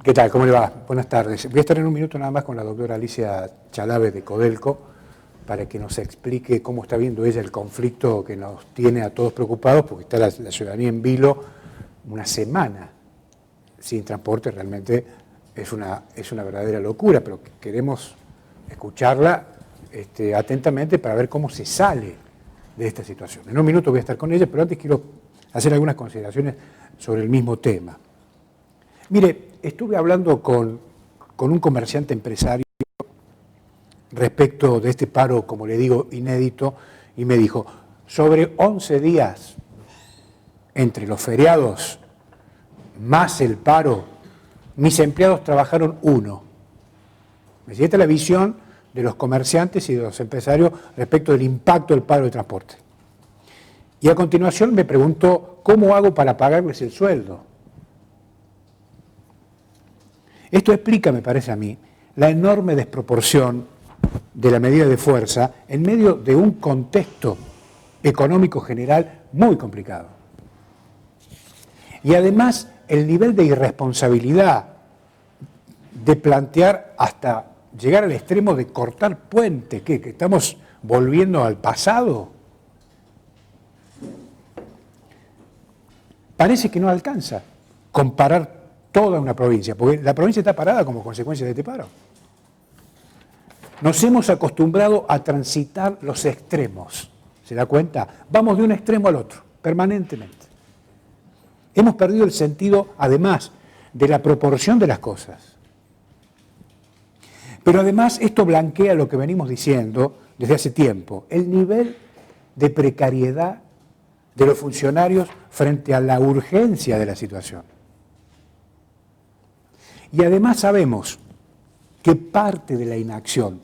¿Qué tal? ¿Cómo le va? Buenas tardes. Voy a estar en un minuto nada más con la doctora Alicia Chalave de Codelco para que nos explique cómo está viendo ella el conflicto que nos tiene a todos preocupados, porque está la ciudadanía en vilo una semana sin transporte. Realmente es una verdadera locura, pero queremos escucharla atentamente para ver cómo se sale de esta situación. En un minuto voy a estar con ella, pero antes quiero hacer algunas consideraciones sobre el mismo tema. Mire, estuve hablando con un comerciante empresario respecto de este paro, como le digo, inédito, y me dijo, sobre 11 días entre los feriados más el paro, mis empleados trabajaron 1. Esta es la visión de los comerciantes y de los empresarios respecto del impacto del paro de transporte. Y a continuación me preguntó, ¿cómo hago para pagarles el sueldo? Esto explica, me parece a mí, la enorme desproporción de la medida de fuerza en medio de un contexto económico general muy complicado. Y además el nivel de irresponsabilidad de plantear hasta llegar al extremo de cortar puentes, que estamos volviendo al pasado, parece que no alcanza comparar toda una provincia, porque la provincia está parada como consecuencia de este paro. Nos hemos acostumbrado a transitar los extremos, ¿se da cuenta? Vamos de un extremo al otro, permanentemente. Hemos perdido el sentido, además, de la proporción de las cosas. Pero además esto blanquea lo que venimos diciendo desde hace tiempo, el nivel de precariedad de los funcionarios frente a la urgencia de la situación. Y además sabemos que parte de la inacción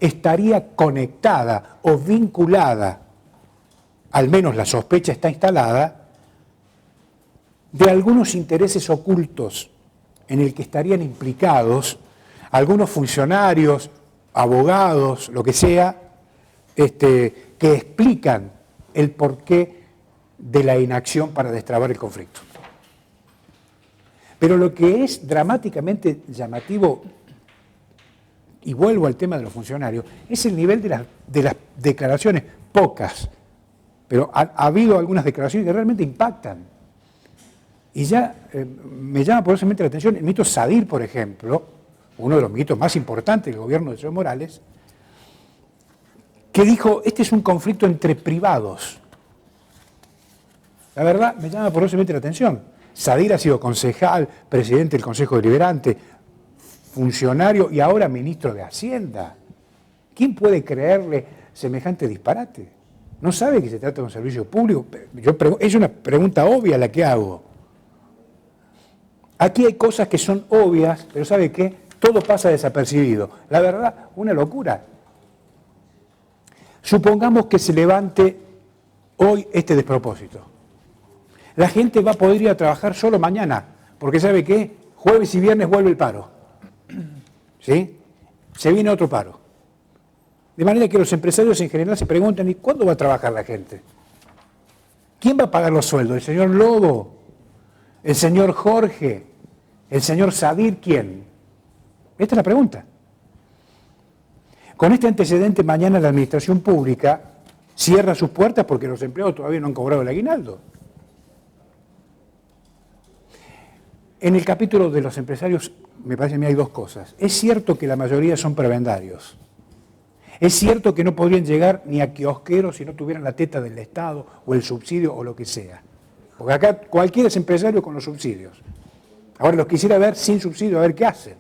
estaría conectada o vinculada, al menos la sospecha está instalada, de algunos intereses ocultos en el que estarían implicados algunos funcionarios, abogados, lo que sea, que explican el porqué de la inacción para destrabar el conflicto. Pero lo que es dramáticamente llamativo, y vuelvo al tema de los funcionarios, es el nivel de las declaraciones, pocas, pero ha habido algunas declaraciones que realmente impactan. Y ya me llama poderosamente la atención el ministro Sadir, por ejemplo, uno de los ministros más importantes del gobierno de Evo Morales, que dijo, este es un conflicto entre privados. La verdad, me llama poderosamente la atención. Sadir ha sido concejal, presidente del Consejo Deliberante, funcionario y ahora ministro de Hacienda. ¿Quién puede creerle semejante disparate? ¿No sabe que se trata de un servicio público? Es una pregunta obvia la que hago. Aquí hay cosas que son obvias, pero ¿sabe qué? Todo pasa desapercibido. La verdad, una locura. Supongamos que se levante hoy este despropósito. La gente va a poder ir a trabajar solo mañana, porque ¿sabe qué? Jueves y viernes vuelve el paro. ¿Sí? Se viene otro paro. De manera que los empresarios en general se preguntan, ¿y cuándo va a trabajar la gente? ¿Quién va a pagar los sueldos? ¿El señor Lobo? ¿El señor Jorge? ¿El señor Sadir? ¿Quién? Esta es la pregunta. Con este antecedente, mañana la administración pública cierra sus puertas porque los empleados todavía no han cobrado el aguinaldo. En el capítulo de los empresarios, me parece a mí hay dos cosas. Es cierto que la mayoría son prebendarios. Es cierto que no podrían llegar ni a kiosqueros si no tuvieran la teta del Estado o el subsidio o lo que sea. Porque acá cualquiera es empresario con los subsidios. Ahora los quisiera ver sin subsidio, a ver qué hacen.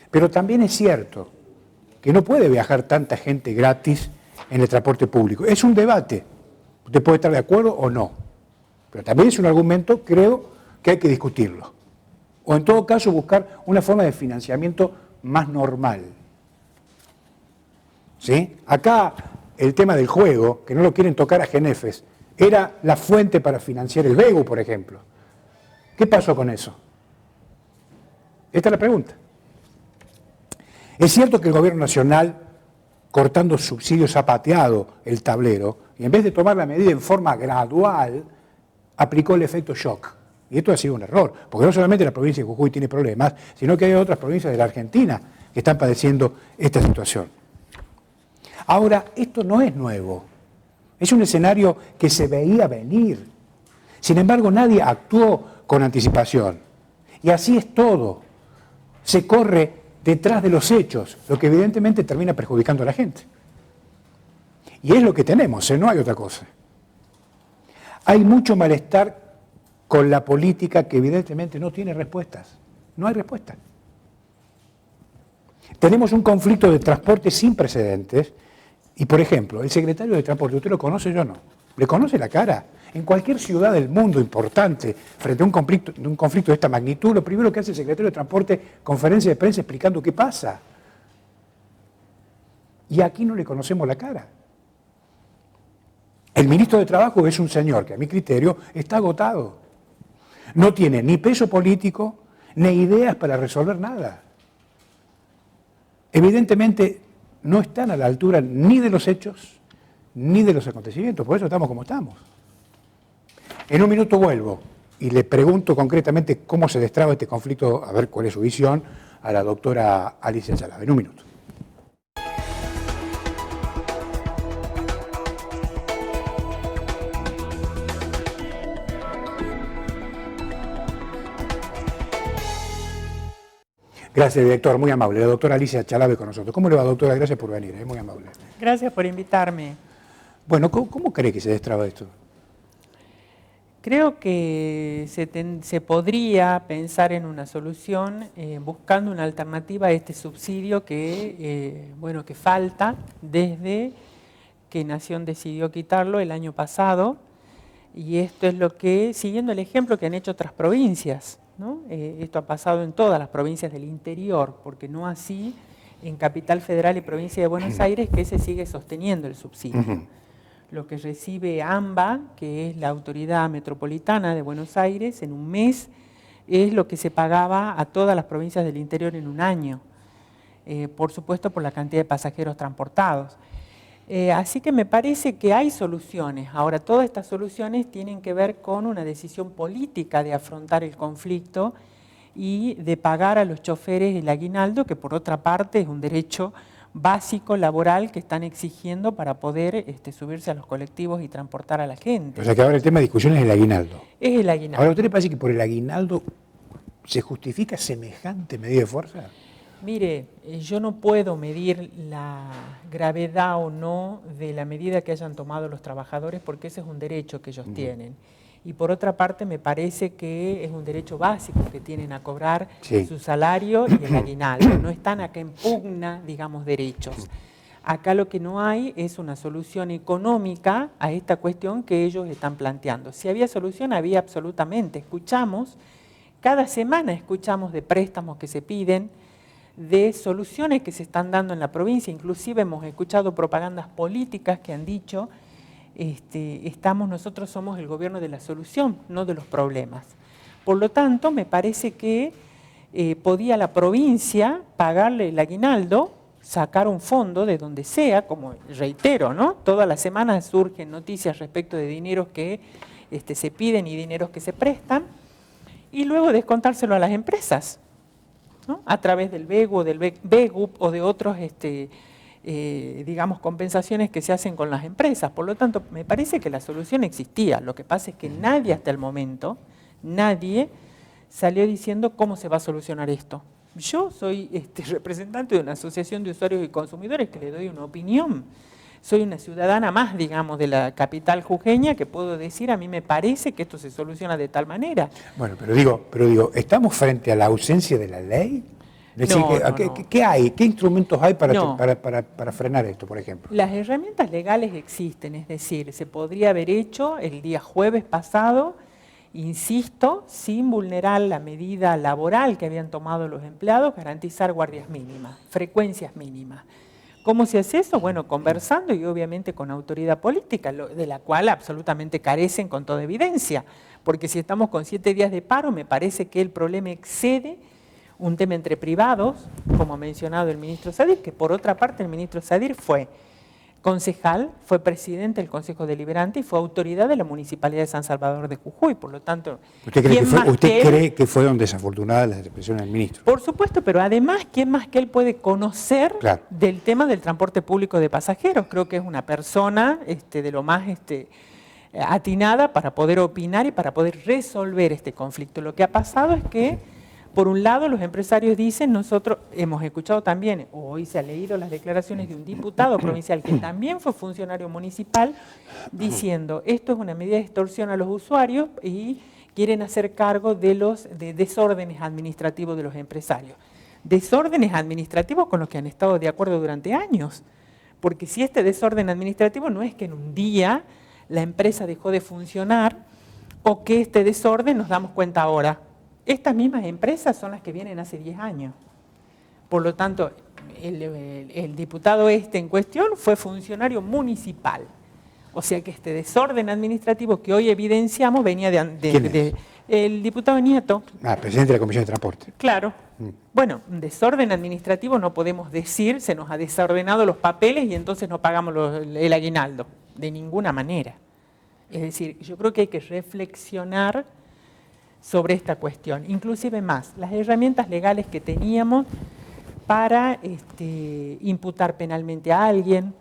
Pero también es cierto que no puede viajar tanta gente gratis en el transporte público. Es un debate. Usted puede estar de acuerdo o no. Pero también es un argumento, creo, que hay que discutirlo. O en todo caso buscar una forma de financiamiento más normal. ¿Sí? Acá el tema del juego, que no lo quieren tocar a Genefes, era la fuente para financiar el BEGU, por ejemplo. ¿Qué pasó con eso? Esta es la pregunta. Es cierto que el gobierno nacional, cortando subsidios, ha pateado el tablero y en vez de tomar la medida en forma gradual, aplicó el efecto shock. Y esto ha sido un error, porque no solamente la provincia de Jujuy tiene problemas, sino que hay otras provincias de la Argentina que están padeciendo esta situación. Ahora, esto no es nuevo, es un escenario que se veía venir. Sin embargo, nadie actuó con anticipación. Y así es todo. Se corre detrás de los hechos, lo que evidentemente termina perjudicando a la gente. Y es lo que tenemos, no hay otra cosa. Hay mucho malestar con la política que evidentemente no tiene respuestas. No hay respuestas. Tenemos un conflicto de transporte sin precedentes y, por ejemplo, el secretario de Transporte, ¿usted lo conoce? Yo no. ¿Le conoce la cara? En cualquier ciudad del mundo importante, frente a un conflicto de esta magnitud, lo primero que hace el secretario de Transporte, conferencia de prensa explicando qué pasa. Y aquí no le conocemos la cara. El ministro de Trabajo es un señor que, a mi criterio, está agotado. No tiene ni peso político, ni ideas para resolver nada. Evidentemente, no están a la altura ni de los hechos, ni de los acontecimientos. Por eso estamos como estamos. En un minuto vuelvo y le pregunto concretamente cómo se destraba este conflicto, a ver cuál es su visión, a la doctora Alicia Chalabe. En un minuto. Gracias, director, muy amable. La doctora Alicia Chalabe con nosotros. ¿Cómo le va, doctora? Gracias por venir, muy amable. Gracias por invitarme. Bueno, ¿cómo cree que se destraba esto? Creo que se podría pensar en una solución buscando una alternativa a este subsidio que falta desde que Nación decidió quitarlo el año pasado. Y esto es lo que, siguiendo el ejemplo que han hecho otras provincias, ¿no? Esto ha pasado en todas las provincias del interior, porque no así en Capital Federal y Provincia de Buenos Aires, que se sigue sosteniendo el subsidio. Lo que recibe AMBA, que es la Autoridad Metropolitana de Buenos Aires, en un mes, es lo que se pagaba a todas las provincias del interior en un año. Por supuesto, por la cantidad de pasajeros transportados. Así que me parece que hay soluciones. Ahora, todas estas soluciones tienen que ver con una decisión política de afrontar el conflicto y de pagar a los choferes el aguinaldo, que por otra parte es un derecho básico laboral que están exigiendo para poder subirse a los colectivos y transportar a la gente. O sea que ahora el tema de discusión es el aguinaldo. Es el aguinaldo. Ahora, ¿a usted le parece que por el aguinaldo se justifica semejante medida de fuerza? Mire, yo no puedo medir la gravedad o no de la medida que hayan tomado los trabajadores porque ese es un derecho que ellos tienen. Y por otra parte me parece que es un derecho básico que tienen a cobrar su salario y el aguinaldo. No están acá en pugna, digamos, derechos. Acá lo que no hay es una solución económica a esta cuestión que ellos están planteando. Si había solución, había absolutamente. Cada semana escuchamos de préstamos que se piden, de soluciones que se están dando en la provincia, inclusive hemos escuchado propagandas políticas que han dicho nosotros somos el gobierno de la solución, no de los problemas. Por lo tanto, me parece que podía la provincia pagarle el aguinaldo, sacar un fondo de donde sea, como reitero, ¿no? Todas las semanas surgen noticias respecto de dineros que se piden y dineros que se prestan, y luego descontárselo a las empresas, ¿no? A través del BEGU o del BEGUP o de otros compensaciones que se hacen con las empresas. Por lo tanto, me parece que la solución existía. Lo que pasa es que nadie hasta el momento, nadie salió diciendo cómo se va a solucionar esto. Yo soy representante de una asociación de usuarios y consumidores que le doy una opinión. Soy una ciudadana más, digamos, de la capital jujeña que puedo decir, a mí me parece que esto se soluciona de tal manera. Bueno, pero digo, ¿estamos frente a la ausencia de la ley? Es decir, ¿qué hay? ¿Qué instrumentos hay para frenar esto, por ejemplo? Las herramientas legales existen, es decir, se podría haber hecho el día jueves pasado, insisto, sin vulnerar la medida laboral que habían tomado los empleados, garantizar guardias mínimas, frecuencias mínimas. ¿Cómo se hace eso? Bueno, conversando y obviamente con autoridad política, de la cual absolutamente carecen con toda evidencia, porque si estamos con 7 días de paro, me parece que el problema excede un tema entre privados, como ha mencionado el ministro Sadir, que por otra parte el ministro Sadir fue concejal, fue presidente del Consejo Deliberante y fue autoridad de la Municipalidad de San Salvador de Jujuy. Por lo tanto, ¿Usted cree que fueron desafortunadas las expresiones del ministro? Por supuesto, pero además, ¿quién más que él puede conocer del tema del transporte público de pasajeros? Creo que es una persona de lo más atinada para poder opinar y para poder resolver este conflicto. Lo que ha pasado es que, por un lado, los empresarios dicen, nosotros hemos escuchado también, hoy se ha leído las declaraciones de un diputado provincial que también fue funcionario municipal, diciendo, esto es una medida de extorsión a los usuarios y quieren hacer cargo de desórdenes administrativos de los empresarios. Desórdenes administrativos con los que han estado de acuerdo durante años, porque si este desorden administrativo no es que en un día la empresa dejó de funcionar o que este desorden nos damos cuenta ahora. Estas mismas empresas son las que vienen hace 10 años. Por lo tanto, el diputado en cuestión fue funcionario municipal. O sea que este desorden administrativo que hoy evidenciamos venía el diputado Nieto. Presidente de la Comisión de Transporte. Claro. Bueno, un desorden administrativo no podemos decir, se nos ha desordenado los papeles y entonces no pagamos el aguinaldo. De ninguna manera. Es decir, yo creo que hay que reflexionar sobre esta cuestión. Inclusive más, las herramientas legales que teníamos para imputar penalmente a alguien,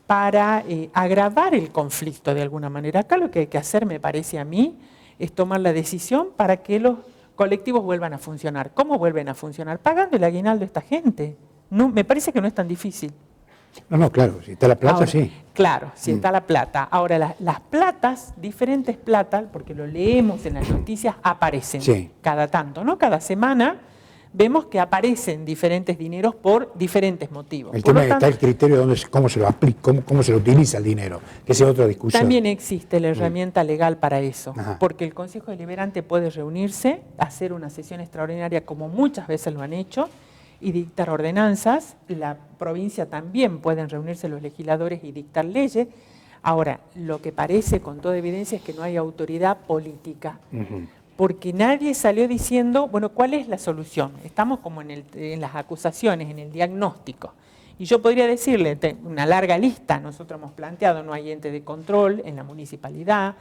para agravar el conflicto de alguna manera. Acá lo que hay que hacer, me parece a mí, es tomar la decisión para que los colectivos vuelvan a funcionar. ¿Cómo vuelven a funcionar? Pagando el aguinaldo a esta gente. No, me parece que no es tan difícil. No, claro, si está la plata, ahora, sí. Claro, si está la plata. Ahora, las platas, diferentes platas, porque lo leemos en las noticias, aparecen cada tanto, ¿no? Cada semana vemos que aparecen diferentes dineros por diferentes motivos. El tema está el criterio de cómo se lo aplica, cómo se lo utiliza el dinero, que esa es otra discusión. También existe la herramienta legal para eso, porque el Consejo Deliberante puede reunirse, hacer una sesión extraordinaria como muchas veces lo han hecho, y dictar ordenanzas. La provincia también pueden reunirse los legisladores y dictar leyes. Ahora, lo que parece con toda evidencia es que no hay autoridad política, porque nadie salió diciendo, bueno, ¿cuál es la solución? Estamos como en las acusaciones, en el diagnóstico. Y yo podría decirle, una larga lista, nosotros hemos planteado, no hay ente de control en la municipalidad,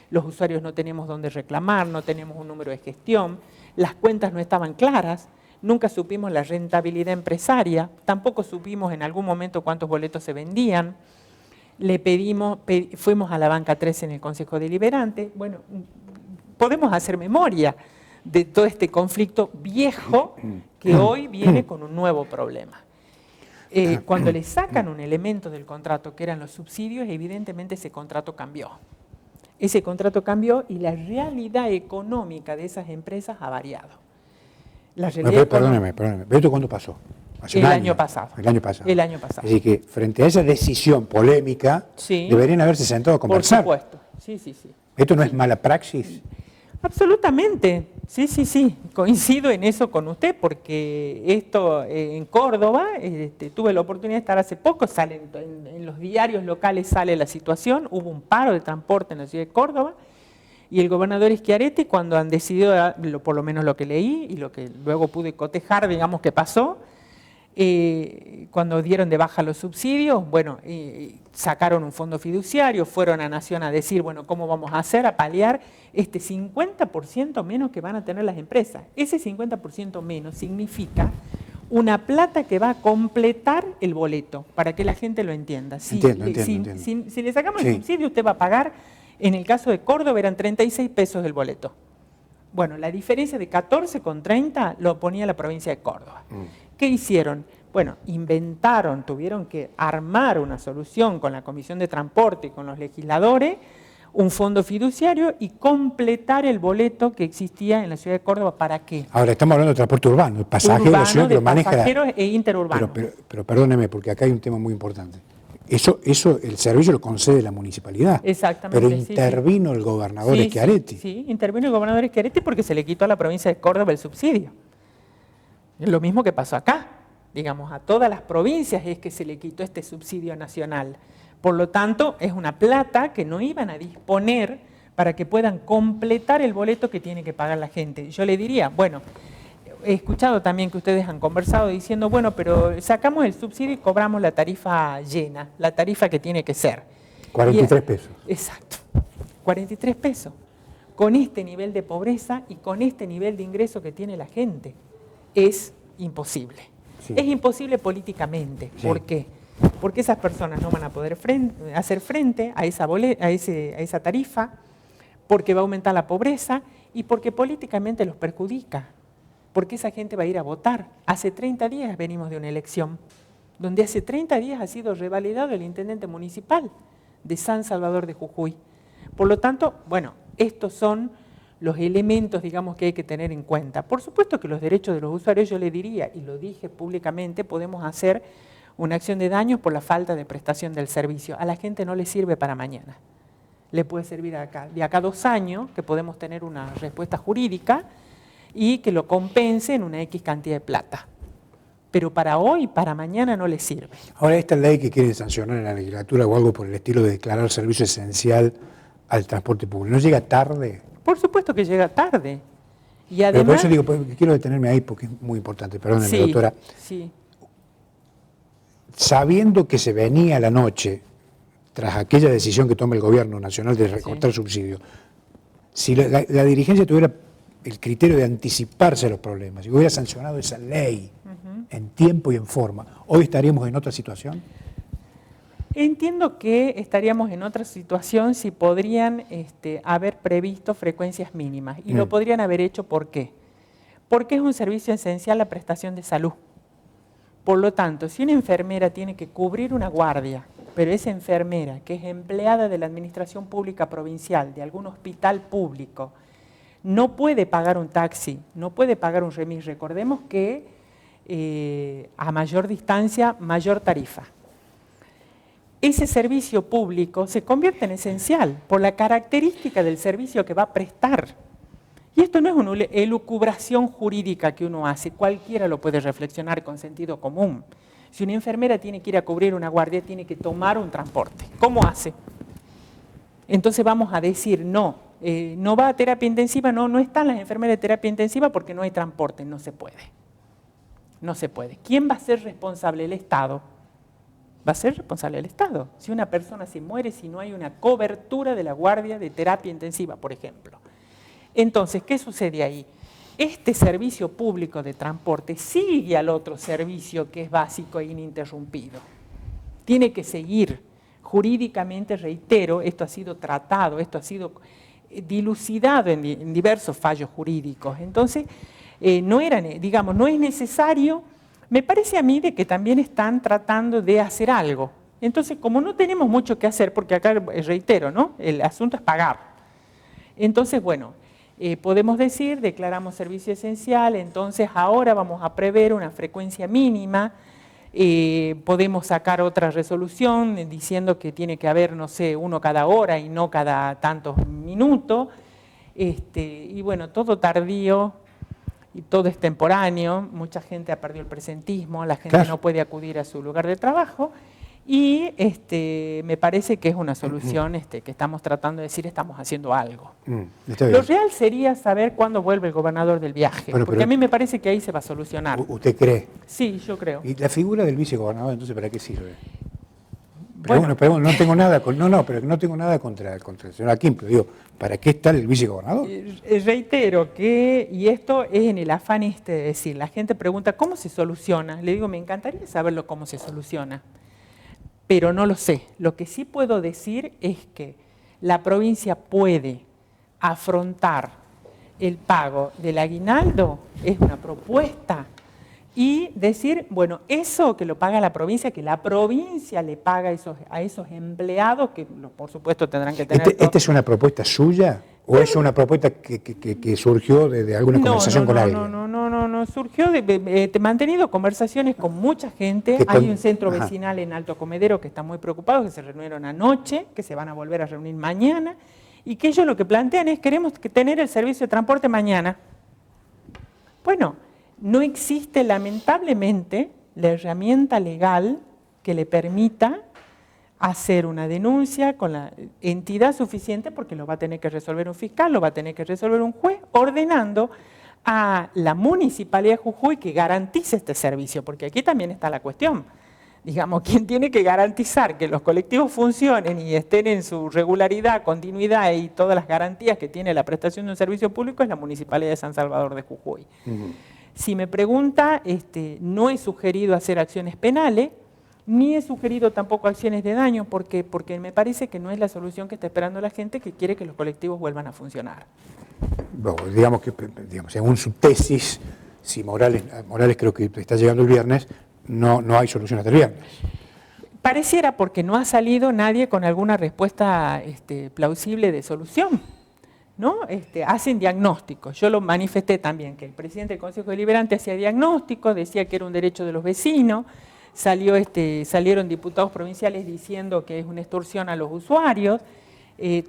los usuarios no tenemos dónde reclamar, no tenemos un número de gestión, las cuentas no estaban claras, nunca supimos la rentabilidad empresaria, tampoco supimos en algún momento cuántos boletos se vendían. Le fuimos a la banca 13 en el Consejo Deliberante. Bueno, podemos hacer memoria de todo este conflicto viejo que hoy viene con un nuevo problema. Cuando le sacan un elemento del contrato, que eran los subsidios, evidentemente ese contrato cambió. Ese contrato cambió y la realidad económica de esas empresas ha variado. Perdóneme. ¿Pero esto cuándo pasó? El año pasado. El año pasado. El año pasado. Así que frente a esa decisión polémica, deberían haberse sentado a conversar. Por supuesto. Sí. ¿Esto no es mala praxis? Absolutamente. Sí. Coincido en eso con usted, porque esto en Córdoba, tuve la oportunidad de estar hace poco, en los diarios locales sale la situación, hubo un paro de transporte en la ciudad de Córdoba, y el gobernador Schiaretti, cuando han decidido, por lo menos lo que leí y lo que luego pude cotejar, digamos que pasó, cuando dieron de baja los subsidios, bueno, sacaron un fondo fiduciario, fueron a Nación a decir, bueno, ¿cómo vamos a hacer? A paliar este 50% menos que van a tener las empresas. Ese 50% menos significa una plata que va a completar el boleto, para que la gente lo entienda. Si le sacamos el subsidio, usted va a pagar, en el caso de Córdoba eran 36 pesos el boleto. Bueno, la diferencia de 14,30 lo ponía la provincia de Córdoba. ¿Qué hicieron? Bueno, tuvieron que armar una solución con la Comisión de Transporte y con los legisladores, un fondo fiduciario y completar el boleto que existía en la ciudad de Córdoba. ¿Para qué? Ahora estamos hablando de transporte urbano, el pasajero, urbano, lo maneja. Pasajeros e interurbano. Pero perdóneme, porque acá hay un tema muy importante. Eso el servicio lo concede la municipalidad. Exactamente. Pero intervino el gobernador Schiaretti. Sí, intervino el gobernador Schiaretti porque se le quitó a la provincia de Córdoba el subsidio. Es lo mismo que pasó acá. Digamos, a todas las provincias es que se le quitó este subsidio nacional. Por lo tanto, es una plata que no iban a disponer para que puedan completar el boleto que tiene que pagar la gente. Yo le diría, bueno, he escuchado también que ustedes han conversado diciendo, bueno, pero sacamos el subsidio y cobramos la tarifa llena, la tarifa que tiene que ser. 43 pesos. Exacto, 43 pesos. Con este nivel de pobreza y con este nivel de ingreso que tiene la gente, es imposible. Sí. Es imposible políticamente. Sí. ¿Por qué? Porque esas personas no van a poder hacer frente a esa tarifa, porque va a aumentar la pobreza y porque políticamente los perjudica. Porque esa gente va a ir a votar. Hace 30 días venimos de una elección, donde hace 30 días ha sido revalidado el intendente municipal de San Salvador de Jujuy. Por lo tanto, bueno, estos son los elementos, digamos, que hay que tener en cuenta. Por supuesto que los derechos de los usuarios, yo le diría, y lo dije públicamente, podemos hacer una acción de daños por la falta de prestación del servicio. A la gente no le sirve para mañana. Le puede servir de acá a 2 años, que podemos tener una respuesta jurídica y que lo compense en una X cantidad de plata. Pero para hoy, para mañana no le sirve. Ahora, esta ley que quieren sancionar en la legislatura o algo por el estilo de declarar servicio esencial al transporte público, ¿no llega tarde? Por supuesto que llega tarde. Y además, pero por eso digo, quiero detenerme ahí porque es muy importante. Perdóneme, sí, doctora. Sí. Sabiendo que se venía la noche, tras aquella decisión que toma el gobierno nacional de recortar subsidios, si la dirigencia tuviera el criterio de anticiparse a los problemas, si hubiera sancionado esa ley en tiempo y en forma, ¿hoy estaríamos en otra situación? Entiendo que estaríamos en otra situación si podrían haber previsto frecuencias mínimas. Y lo podrían haber hecho, ¿por qué? Porque es un servicio esencial la prestación de salud. Por lo tanto, si una enfermera tiene que cubrir una guardia, pero esa enfermera, que es empleada de la Administración Pública Provincial, de algún hospital público, no puede pagar un taxi, no puede pagar un remis. Recordemos que a mayor distancia, mayor tarifa. Ese servicio público se convierte en esencial por la característica del servicio que va a prestar. Y esto no es una elucubración jurídica que uno hace, cualquiera lo puede reflexionar con sentido común. Si una enfermera tiene que ir a cubrir una guardia, tiene que tomar un transporte. ¿Cómo hace? Entonces vamos a decir, no va a terapia intensiva, no están las enfermeras de terapia intensiva porque no hay transporte, no se puede. No se puede. ¿Quién va a ser responsable? El Estado. Va a ser responsable el Estado. Si una persona se muere, si no hay una cobertura de la guardia de terapia intensiva, por ejemplo. Entonces, ¿qué sucede ahí? Este servicio público de transporte sigue al otro servicio que es básico e ininterrumpido. Tiene que seguir. Jurídicamente, reitero, esto ha sido tratado, esto ha sido dilucidado en diversos fallos jurídicos. Entonces, no es necesario. Me parece a mí de que también están tratando de hacer algo. Entonces, como no tenemos mucho que hacer, porque acá, reitero, ¿no? El asunto es pagar. Entonces, bueno, podemos decir, declaramos servicio esencial, entonces ahora vamos a prever una frecuencia mínima, podemos sacar otra resolución diciendo que tiene que haber, no sé, uno cada hora y no cada tantos minutos, y bueno, todo tardío. Y todo es temporáneo, mucha gente ha perdido el presentismo, la gente no puede acudir a su lugar de trabajo y me parece que es una solución que estamos tratando de decir, estamos haciendo algo. Lo real sería saber cuándo vuelve el gobernador del viaje, porque a mí me parece que ahí se va a solucionar. ¿Usted cree? Sí, yo creo. ¿Y la figura del vicegobernador entonces para qué sirve? Pero no tengo nada contra el señor Aquín, pero digo, ¿para qué está el vicegobernador? Reitero que, y esto es en el afán de decir, la gente pregunta, ¿cómo se soluciona? Le digo, me encantaría saberlo cómo se soluciona, pero no lo sé. Lo que sí puedo decir es que la provincia puede afrontar el pago del aguinaldo, es una propuesta, y decir, bueno, eso que lo paga la provincia, que la provincia le paga a esos empleados, que por supuesto tendrán que tener... ¿Esta es una propuesta suya o es una propuesta que surgió de alguna conversación con alguien? No, surgió he mantenido conversaciones con mucha gente. Hay un centro vecinal en Alto Comedero que está muy preocupado, que se reunieron anoche, que se van a volver a reunir mañana, y que ellos lo que plantean es, queremos tener el servicio de transporte mañana. Bueno, no existe lamentablemente la herramienta legal que le permita hacer una denuncia con la entidad suficiente, porque lo va a tener que resolver un fiscal, lo va a tener que resolver un juez, ordenando a la Municipalidad de Jujuy que garantice este servicio, porque aquí también está la cuestión. Digamos, quien tiene que garantizar que los colectivos funcionen y estén en su regularidad, continuidad y todas las garantías que tiene la prestación de un servicio público es la Municipalidad de San Salvador de Jujuy. Si me pregunta, no he sugerido hacer acciones penales, ni he sugerido tampoco acciones de daño, porque me parece que no es la solución que está esperando la gente que quiere que los colectivos vuelvan a funcionar. Bueno, digamos, según su tesis, si Morales creo que está llegando el viernes, no hay solución hasta el viernes. Pareciera porque no ha salido nadie con alguna respuesta plausible de solución, ¿no? Hacen diagnósticos. Yo lo manifesté también, que el presidente del Consejo Deliberante hacía diagnósticos, decía que era un derecho de los vecinos, salieron diputados provinciales diciendo que es una extorsión a los usuarios.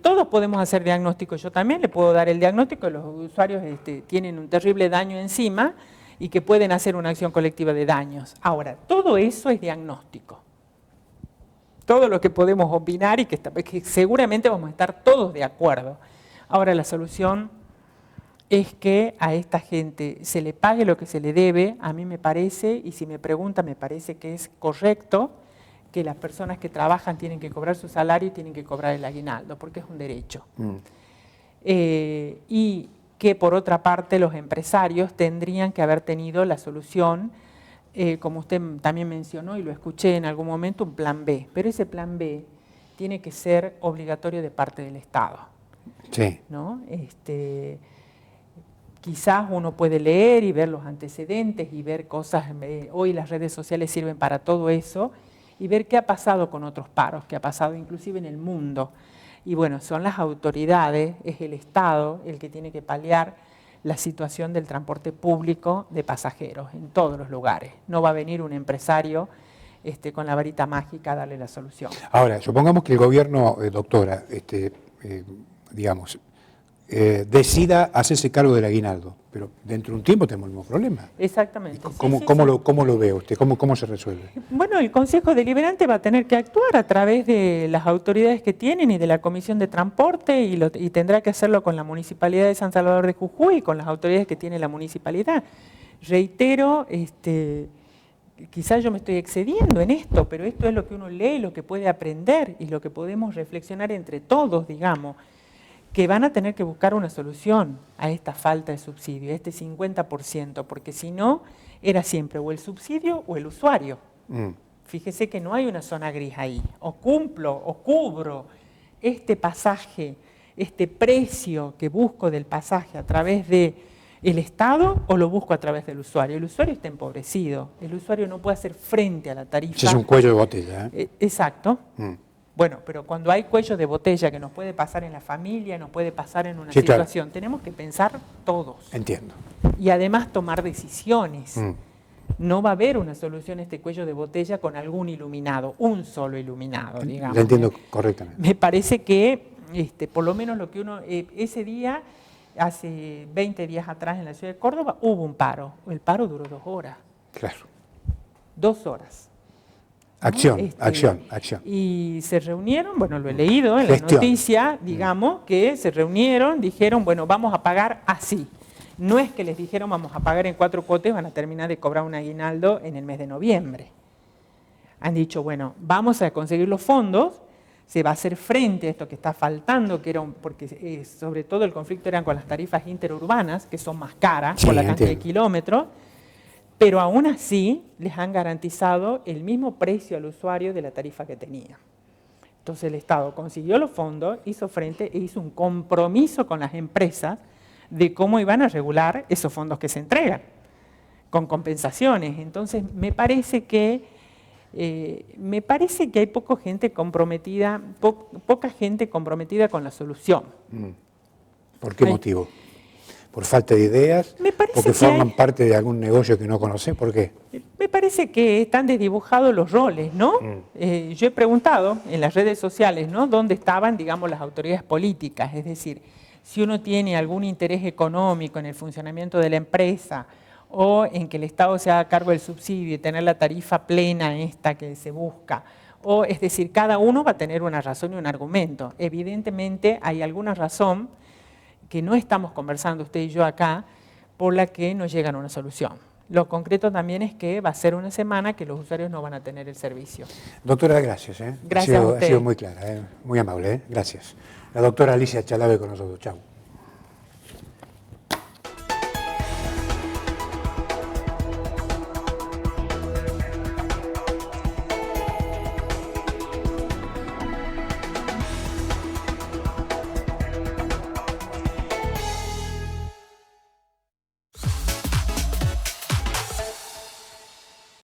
Todos podemos hacer diagnósticos, yo también le puedo dar el diagnóstico, los usuarios tienen un terrible daño encima y que pueden hacer una acción colectiva de daños. Ahora, todo eso es diagnóstico. Todo lo que podemos opinar y que seguramente vamos a estar todos de acuerdo. Ahora, la solución es que a esta gente se le pague lo que se le debe, a mí me parece, y si me pregunta, me parece que es correcto que las personas que trabajan tienen que cobrar su salario y tienen que cobrar el aguinaldo, porque es un derecho. Y que por otra parte los empresarios tendrían que haber tenido la solución, como usted también mencionó y lo escuché en algún momento, un plan B. Pero ese plan B tiene que ser obligatorio de parte del Estado. Sí. ¿No? Quizás uno puede leer y ver los antecedentes y ver cosas, hoy las redes sociales sirven para todo eso, y ver qué ha pasado con otros paros, qué ha pasado inclusive en el mundo. Y bueno, son las autoridades, es el Estado el que tiene que paliar la situación del transporte público de pasajeros en todos los lugares. No va a venir un empresario con la varita mágica a darle la solución. Ahora, supongamos que el gobierno, doctora, decida hacerse cargo del aguinaldo, pero dentro de un tiempo tenemos el mismo problema. Exactamente. ¿Cómo lo ve usted? ¿Cómo se resuelve? Bueno, el Consejo Deliberante va a tener que actuar a través de las autoridades que tienen y de la Comisión de Transporte y tendrá que hacerlo con la Municipalidad de San Salvador de Jujuy y con las autoridades que tiene la municipalidad. Reitero, quizás yo me estoy excediendo en esto, pero esto es lo que uno lee, lo que puede aprender y lo que podemos reflexionar entre todos, digamos, que van a tener que buscar una solución a esta falta de subsidio, a este 50%, porque si no, era siempre o el subsidio o el usuario. Fíjese que no hay una zona gris ahí. O cumplo o cubro este pasaje, este precio que busco del pasaje a través del Estado o lo busco a través del usuario. El usuario está empobrecido, el usuario no puede hacer frente a la tarifa. Ese es un cuello de botella. Exacto. Bueno, pero cuando hay cuello de botella que nos puede pasar en la familia, nos puede pasar en una situación, claro, tenemos que pensar todos. Entiendo. Y además tomar decisiones. No va a haber una solución a este cuello de botella con algún iluminado, un solo iluminado, digamos. Lo entiendo correctamente. Me parece que, por lo menos lo que uno, ese día, hace 20 días atrás en la ciudad de Córdoba, hubo un paro. El paro duró 2 horas. Claro. 2 horas. Acción. Y se reunieron, bueno, lo he leído en la noticia, digamos, que se reunieron, dijeron, bueno, vamos a pagar así. No es que les dijeron vamos a pagar en 4 cuotas, van a terminar de cobrar un aguinaldo en el mes de noviembre. Han dicho, bueno, vamos a conseguir los fondos, se va a hacer frente a esto que está faltando, que era porque sobre todo el conflicto eran con las tarifas interurbanas, que son más caras por la cantidad de kilómetros, pero aún así les han garantizado el mismo precio al usuario de la tarifa que tenía. Entonces el Estado consiguió los fondos, hizo frente e hizo un compromiso con las empresas de cómo iban a regular esos fondos que se entregan, con compensaciones. Entonces me parece que hay poca gente comprometida con la solución. ¿Por qué motivo? ¿Por falta de ideas? ¿Porque forman parte de algún negocio que no conocen? ¿Por qué? Me parece que están desdibujados los roles, ¿no? Yo he preguntado en las redes sociales, ¿no?, dónde estaban, digamos, las autoridades políticas. Es decir, si uno tiene algún interés económico en el funcionamiento de la empresa o en que el Estado se haga cargo del subsidio y tener la tarifa plena esta que se busca, o es decir, cada uno va a tener una razón y un argumento. Evidentemente hay alguna razón que no estamos conversando usted y yo acá, por la que no llegan a una solución. Lo concreto también es que va a ser una semana que los usuarios no van a tener el servicio. Doctora, gracias. Gracias a usted. Ha sido muy clara, muy amable. Gracias. La doctora Alicia Chalave con nosotros. Chau.